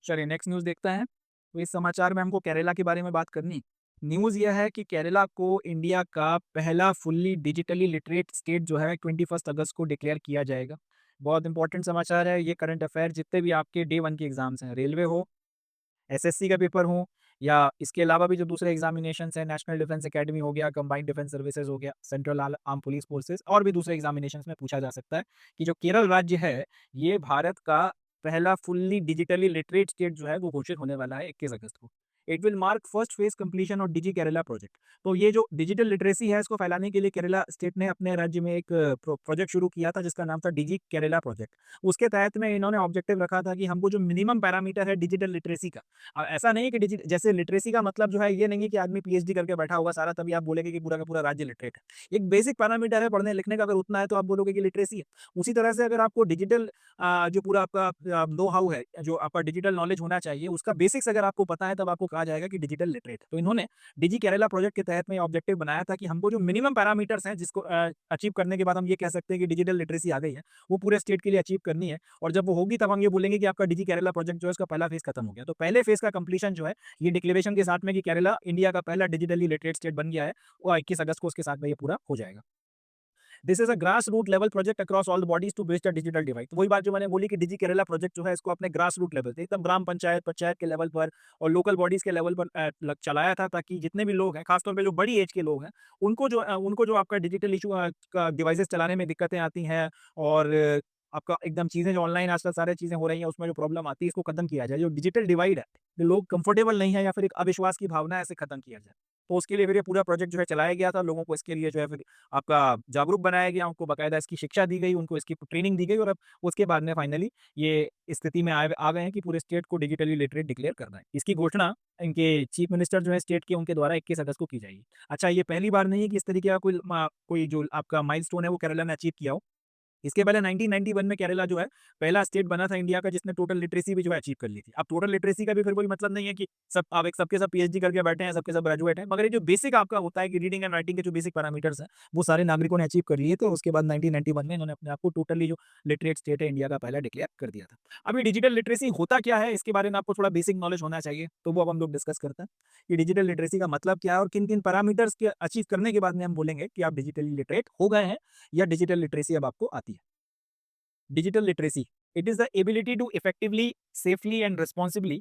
चलिए next news देखते हैं। तो इस समाचार में हमको केरला के बारे में बात करनी। न्यूज़ यह है कि केरला को इंडिया का पहला फुल्ली डिजिटली लिटरेट स्टेट जो है 21 अगस्त को डिक्लेयर किया जाएगा। बहुत इंपॉर्टेंट समाचार है ये। करंट अफेयर जितने भी आपके डे 1 के एग्ज़ाम्स हैं, रेलवे हो, एसएससी का पेपर हो या इसके अलावा भी जो दूसरे एग्ज़ामिनेशंस हैं, नेशनल डिफेंस एकेडमी हो गया, कंबाइंड डिफेंस सर्विसेज हो गया, सेंट्रल आर्म पुलिस फोर्सेस और भी दूसरे एग्ज़ामिनेशंस में पूछा जा सकता है कि जो केरल राज्य है, ये भारत का पहला फुल्ली डिजिटली लिटरेट स्टेट जो है वो घोषित होने वाला है 21 अगस्त को। It will mark first phase completion of digi Kerala project. तो ये जो डिजिटल लिटरेसी है इसको फैलाने के लिए केरला स्टेट ने अपने राज्य में एक प्रोजेक्ट शुरू किया था जिसका नाम था डिजी केरला प्रोजेक्ट। उसके तहत में इन्होंने ऑब्जेक्टिव रखा था कि हमको जो मिनिमम पैरामीटर है डिजिटल लिटरेसी का, ऐसा नहीं है कि जैसे लिटरेसी का मतलब जो है ये नहीं है कि आदमी पीएचडी करके बैठा होगा सारा तभी आप बोलेंगे कि पूरा का पूरा राज्य लिटरेट है। एक बेसिक पैरामीटर है पढ़ने लिखने का, अगर उतना है तो आप बोलोगे कि लिटरेसी है। उसी तरह से अगर आपको डिजिटल जो पूरा आपका नो हाउ है, जो आपका डिजिटल नॉलेज होना चाहिए, उसका बेसिक्स अगर आपको पता है तब आपको कहा जाएगा कि डिजिटल लिटरेट है। तो इन्होंने डिजी केरला प्रोजेक्ट के तहत में ऑब्जेक्टिव बनाया था कि हमको जो मिनिमम पैरामीटर्स हैं जिसको अचीव करने के बाद हम ये कह सकते हैं कि डिजिटल लिटरेसी आ गई है, वो पूरे स्टेट के लिए अचीव करनी है। और जब वो होगी तब हम ये बोलेंगे कि आपका डिजी केरला प्रोजेक्ट जो है इसका पहला फेज खत्म हो गया। तो पहले फेज का कंप्लीशन जो है ये डिक्लेरेशन के साथ में कि केरला इंडिया का पहला डिजिटली लिटरेट स्टेट बन गया है, वो 21 अगस्त को उसके साथ में ये पूरा हो जाएगा। This is a grass root level project across all the bodies to bridge the digital divide. तो वही बात जो मैंने बोली कि डिजी केरला प्रोजेक्ट जो है इसको अपने ग्रास रूट लेवल पे एकदम ग्राम पंचायत पंचायत के लेवल पर और लोकल बॉडीज के लेवल पर चलाया था, ताकि जितने भी लोग हैं, खासतौर पे जो बड़ी एज के लोग हैं, उनको जो आपका डिजिटल इशू डिवाइसेस चलाने में दिक्कतें आती हैं और आपका एकदम चीज़ें जो ऑनलाइन आजकल सारी चीज़ें हो रही हैं उसमें जो प्रॉब्लम आती है इसको खत्म किया जाए। जो डिजिटल डिवाइड है, जो लोग कंफर्टेबल नहीं है या फिर एक अविश्वास की भावना है, इसे खत्म किया जाए। तो उसके लिए फिर ये पूरा प्रोजेक्ट जो है चलाया गया था। लोगों को इसके लिए जो है फिर आपका जागरूक बनाया गया, उनको बाकायदा इसकी शिक्षा दी गई, उनको इसकी ट्रेनिंग दी गई और अब उसके बाद में फाइनली ये स्थिति में आ गए हैं कि पूरे स्टेट को डिजिटली लिटरेट डिक्लेयर करना है। इसकी घोषणा इनके चीफ मिनिस्टर जो है स्टेट के, उनके द्वारा 21 अगस्त को की जाएगी। अच्छा, ये पहली बार नहीं है कि इस तरीके का कोई जो आपका माइलस्टोन है वो केरला ने अचीव किया हो। इसके पहले 1991 में केरला जो है पहला स्टेट बना था इंडिया का जिसने टोटल लिटरेसी भी जो है अचीव कर ली थी। अब टोटल लिटरेसी का भी फिर कोई मतलब नहीं है कि सब आप एक सबके सब पीएचडी करके बैठे हैं, सबके सब ग्रेजुएट हैं, मगर ये जो बेसिक आपका होता है कि रीडिंग एंड राइटिंग के जो बेसिक पैरामीटर्स हैं वो सारे नागरिकों ने अचीव कर लिए। तो उसके बाद 1991 में इन्होंने अपने आप को टोटली जो लिटरेट स्टेट है इंडिया का पहला डिक्लेयर कर दिया था। अभी डिजिटल लिटरेसी होता क्या है इसके बारे में आपको थोड़ा बेसिक नॉलेज होना चाहिए, तो वो अब हम लोग डिस्कस करते हैं कि डिजिटल लिटरेसी का मतलब क्या है और किन किन पैरामीटर्स के अचीव करने के बाद में हम बोलेंगे कि आप डिजिटली लिटरेट हो गए हैं या डिजिटल लिटरेसी अब आपको आती है। Digital literacy. It is the ability to effectively, safely, and responsibly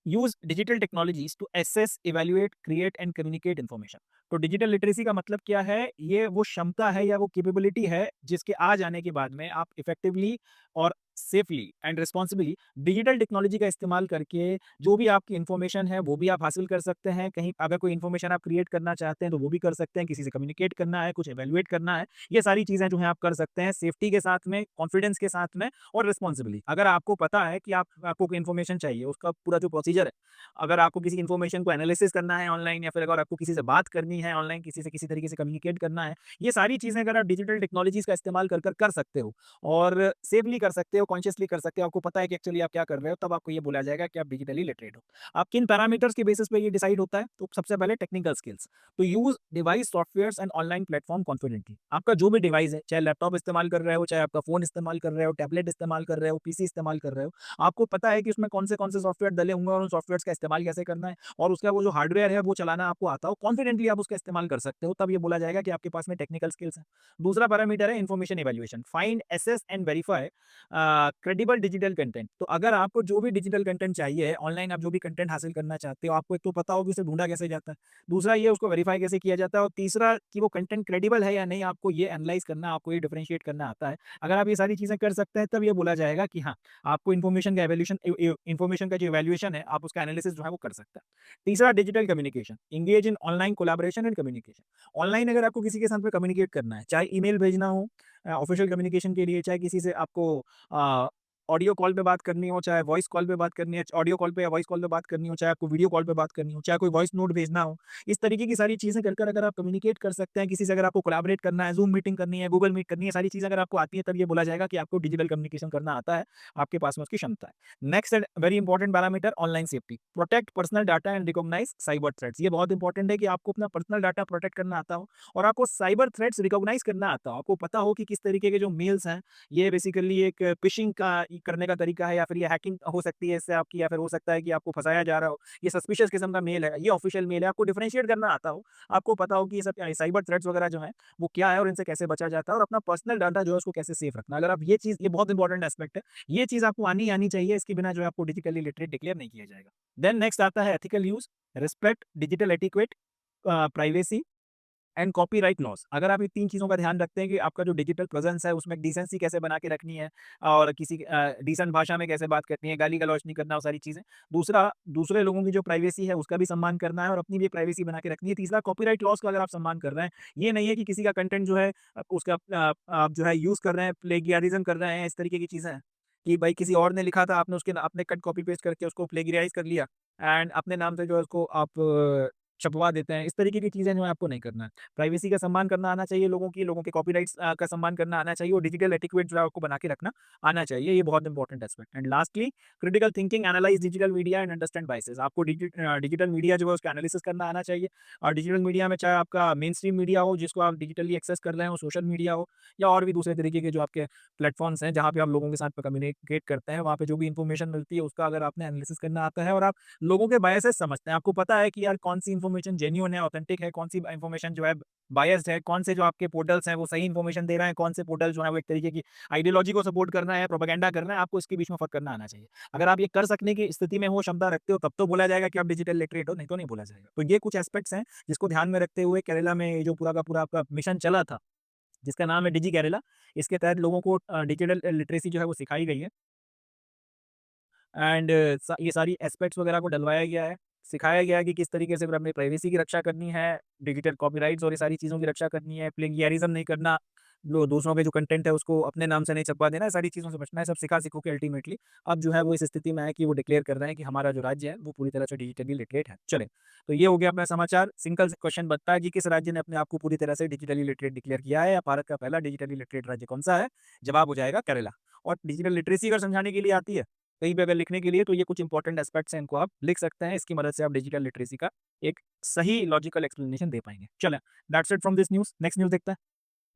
use digital technologies to assess, evaluate, create and communicate information. तो डिजिटल लिटरेसी का मतलब क्या है? ये वो क्षमता है या वो कैपेबिलिटी है जिसके आ जाने के बाद में आप इफेक्टिवली और safely and responsibly digital technology का इस्तेमाल करके जो भी आपकी इन्फॉर्मेशन है वो भी आप हासिल कर सकते हैं। कहीं अगर कोई इन्फॉर्मेशन आप क्रिएट करना चाहते हैं तो वो भी कर सकते हैं, किसी से कम्युनिकेट करना है, कुछ एवेल्युएट करना है, ये सारी चीज़ें जो है आप कर सकते हैं सेफ्टी के साथ में, कॉन्फिडेंस के साथ में और रिस्पॉन्सिबली। अगर आपको पता है कि आपको कोई इन्फॉर्मेशन चाहिए, उसका पूरा जो प्रोसीजर है, अगर आपको किसी इन्फॉर्मेशन को एनालिसिस करना है ऑनलाइन या फिर अगर आपको किसी से बात करनी है ऑनलाइन, किसी से किसी तरीके से कम्युनिकेट करना है, ये सारी चीज़ें अगर आप डिजिटल टेक्नोलॉजीज़ का इस्तेमाल कर सकते हो और सेफली कर सकते हो, कॉन्शियसली कर सकते हो, आपको पता है कि एक्चुअली आप क्या कर रहे हो, तब आपको ये बोला जाएगा कि आप डिजिटली लिटरेट हो। आप किन पैरामीटर्स के बेसिस पे ये डिसाइड होता है? तो सबसे पहले टेक्निकल स्किल्स, तो use device, softwares and online platform confidently. आपका जो भी डिवाइस है, चाहे लैपटॉप इस्तेमाल कर रहे हो, चाहे आपका फ़ोन इस्तेमाल कर रहे हो, टैबलेट इस्तेमाल कर रहे हो, पीसी इस्तेमाल कर रहे हो, आपको पता है कि उसमें कौन से सॉफ्टवेयर डले होंगे और उन सॉफ्टवेयर्स का इस्तेमाल कैसे करना है और उसका वो जो हार्डवेयर है वो चलाना आपको आता हो, कॉन्फिडेंटली आप उसका इस्तेमाल कर सकते हो, तब ये बोला जाएगा कि आपके पास में टेक्निकल स्किल्स है। दूसरा पैरामीटर है information evaluation, find, assess and verify credible digital content. तो अगर आपको जो भी डिजिटल कंटेंट चाहिए, ऑनलाइन आप जो भी कंटेंट हासिल करना चाहते हो, आपको एक तो पता हो कि उसे ढूँढा कैसे जाता है, दूसरा ये उसको वेरीफाई कैसे किया जाता है और तीसरा कि वो कंटेंट क्रेडिबल है या नहीं, आपको ये एनालाइज़ करना, आपको ये डिफरेंशिएट करना आता है। अगर आप ये सारी चीज़ें कर सकते हैं, तब ये बोला जाएगा कि हाँ, आपको इन्फॉर्मेशन का इन्फॉर्मेशन का जो इवैल्यूएशन है, आप उसका एनालिसिस जो है वो कर सकते हैं। तीसरा digital communication, engage in online collaboration and communication. Online अगर आपको किसी के साथ में कम्युनिकेट करना है, चाहे ईमेल भेजना हो ऑफिशियल कम्युनिकेशन के लिए, चाहे किसी से आपको अ, ऑडियो कॉल पे बात करनी हो, चाहे वॉइस कॉल पे बात करनी है, ऑडियो कॉल पे या वॉइस कॉल पे बात करनी हो, चाहे आपको वीडियो कॉल पे बात करनी हो, चाहे कोई वॉइस नोट भेजना हो, इस तरीके की सारी चीज़ें कर अगर आप कम्युनिकेट कर सकते हैं, किसी से अगर आपको कोलैबोरेट करना है, ज़ूम मीटिंग करनी है, गूगल मीट करनी है, सारी चीज़ें अगर आपको आती है, तब ये बोला जाएगा कि आपको डिजिटल कम्युनिकेशन करना आता है, आपके पास में उसकी क्षमता है। Next and very important parameter online safety, protect personal data and recognise cyber threats. ये बहुत इंपॉर्टेंट है कि आपको अपना पर्सनल डाटा प्रोटेक्ट करना आता हो और आपको साइबर थ्रेट्स रिकॉग्नाइज करना आता हो। आपको पता हो कि किस तरीके के जो मेल्स हैं, ये बेसिकली एक फिशिंग का लीक करने का तरीका है या फिर ये हैकिंग हो सकती है इससे आपकी, या फिर हो सकता है कि आपको फँसाया जा रहा हो, ये सस्पिशियस किस्म का मेल है, ये ऑफ़िशियल मेल है, आपको डिफरेंशिएट करना आता हो, आपको पता हो कि ये सब साइबर थ्रेट्स वगैरह जो हैं, वो क्या है और इनसे कैसे बचा जाता है और अपना पर्सनल डाटा जो है उसको कैसे सेफ रखना है। अगर आप ये चीज़, ये बहुत इंपॉर्टेंट एस्पेक्ट है, ये चीज़ आपको आनी ही आनी चाहिए, इसके बिना जो है आपको डिजिटली लिटरेट डिक्लेयर नहीं किया जाएगा। देन नेक्स्ट आता है ethical use, respect, digital etiquette, privacy and copyright laws. अगर आप ये 3 चीज़ों का ध्यान रखते हैं कि आपका जो डिजिटल प्रेज़ेंस है उसमें डिसेंसी कैसे बना के रखनी है और किसी डिसेंट भाषा में कैसे बात करनी है, गाली-गलौच नहीं करना, वो सारी चीज़ें। दूसरा, दूसरे लोगों की जो प्राइवेसी है उसका भी सम्मान करना है और अपनी भी प्राइवेसी बना के रखनी है। तीसरा, कॉपीराइट लॉस का अगर आप सम्मान कर रहे हैं, ये नहीं है कि किसी का कंटेंट जो है उसका आप जो है यूज़ कर रहे हैं, प्लेगियरिज़्म कर रहे हैं, इस तरीके की चीज़ें हैं कि भाई किसी और ने लिखा था, आपने उसके आपने कट कॉपी पेस्ट करके उसको प्लेगियराइज़ कर लिया एंड अपने नाम से जो है उसको आप छपवा देते हैं। इस तरीके की चीज़ें जो है आपको नहीं करना है। प्राइवेसी का सम्मान करना आना चाहिए लोगों की, लोगों के कॉपीराइट्स का सम्मान करना आना चाहिए और डिजिटल एटिक्वेट जो है आपको बना के रखना आना चाहिए। ये बहुत important aspect. And lastly, critical thinking, analyse digital media and understand biases. आपको डिजिटल मीडिया जो है उसका एनालिसिस करना आना चाहिए और डिजिटल मीडिया में चाहे आपका मेनस्ट्रीम मीडिया हो जिसको आप डिजिटली एक्सेस कर रहे हो, सोशल मीडिया हो या और भी दूसरे तरीके के जो आपके प्लेटफ़ॉर्म्स हैं जहाँ पे आप लोगों के साथ कम्युनिकेट करते हैं, वहाँ पे जो भी इन्फॉर्मेशन मिलती है उसका अगर आपने एनालिसिस करना आता है और आप लोगों के बायसेस समझते हैं, आपको पता है कि यार कौन-सी इन्फॉर्मेशन जेन्युइन है, ऑथेंटिक है, कौन-सी इन्फॉर्मेशन जो है बायस्ड है, कौन से जो आपके पोर्टल्स हैं वो सही इन्फॉर्मेशन दे रहे हैं, कौन से पोर्टल जो है वो एक तरीके की आइडियोलॉजी को सपोर्ट कर रहे हैं, प्रोपेगेंडा कर रहे हैं, आपको इसके बीच में फ़र्क करना आना चाहिए। अगर आप ये कर सकने की स्थिति में हो, क्षमता रखते हो, तब तो बोला जाएगा कि आप डिजिटल लिटरेट हो, नहीं तो नहीं बोला जाएगा। तो ये कुछ एस्पेक्ट्स हैं जिसको ध्यान में रखते हुए केरला में ये जो पूरा का पूरा आपका मिशन चला था, जिसका नाम है डिजि केरला, इसके तहत लोगों को डिजिटल लिटरेसी जो है वो सिखाई गई है। एंड ये सारी एस्पेक्ट्स वगैरह को डलवाया गया है, सिखाया गया है कि किस तरीके से फिर अपनी प्राइवेसी की रक्षा करनी है, डिजिटल कॉपीराइट्स और ये सारी चीज़ों की रक्षा करनी है, प्लेगियरिज़्म नहीं करना, लो दूसरों के जो कंटेंट है उसको अपने नाम से नहीं छपवा देना, ये सारी चीज़ों से बचना है। सब सिखा-सिखो के अल्टीमेटली अब जो है वो इस स्थिति में है कि वो डिक्लेयर कर रहे हैं कि हमारा जो राज्य है वो पूरी तरह से डिजिटली लिटरेट है। चलें, तो ये हो गया अपना समाचार। सिंपल सा क्वेश्चन बनता है कि किस राज्य ने अपने आप को पूरी तरह से डिजिटली लिटरेट डिक्लेयर किया है या भारत का पहला डिजिटली लिटरेट राज्य कौन-सा है? जवाब हो जाएगा केरला। और डिजिटल लिटरेसी अगर समझाने के लिए आती है कहीं पे अगर लिखने के लिए, तो ये कुछ इंपॉर्टेंट एस्पेक्ट्स हैं, इनको आप लिख सकते हैं। इसकी मदद से आप डिजिटल लिटरेसी का एक सही लॉजिकल एक्सप्लेनेशन दे पाएँगे। चलें, that's it from this news. Next news देखते हैं।